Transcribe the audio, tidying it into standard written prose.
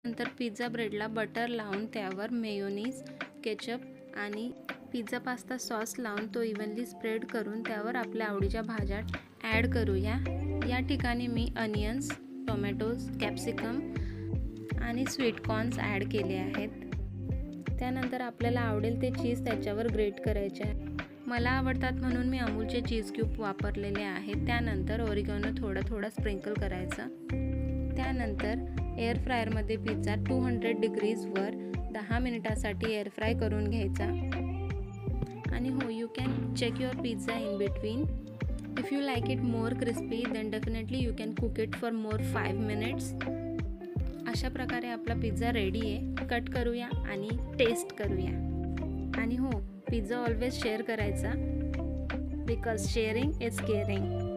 नंतर pizza ब्रेडला butter लावून त्यावर मेयोनीज, केचप आणि पिझ्झा पास्ता सॉस लावून तो इव्हनली स्प्रेड करून त्यावर आपल्या आवडीच्या भाज्या ॲड करूया। या ठिकाणी मी अनियन्स, टोमॅटोज, कॅप्सिकम आणि स्वीट कॉर्न्स ॲड केले आहेत। त्यानंतर आपल्याला आवडेल ते चीज त्याच्यावर ग्रेट करायचे आहे। मला आवडतात म्हणून मी अमूलचे चीज क्यूब वापरलेले आहेत। त्यानंतर ओरिगॅनो थोडा स्प्रिंकल करायचं। त्यानंतर एअर फ्रायरमध्ये पिझ्झा 200 डिग्रीजवर 10 मिनिटासाठी एअर फ्राय करून घ्यायचा। आणि हो, you can check your pizza in between. If you like it more crispy then definitely you can cook it for more 5 minutes. अशा प्रकारे आपला पिझ्झा रेडी आहे. कट करूया आणि टेस्ट करूया. आणि हो, पिझ्झा ऑलवेज शेअर करायचा, बिकॉज शेअरिंग इज केअरिंग.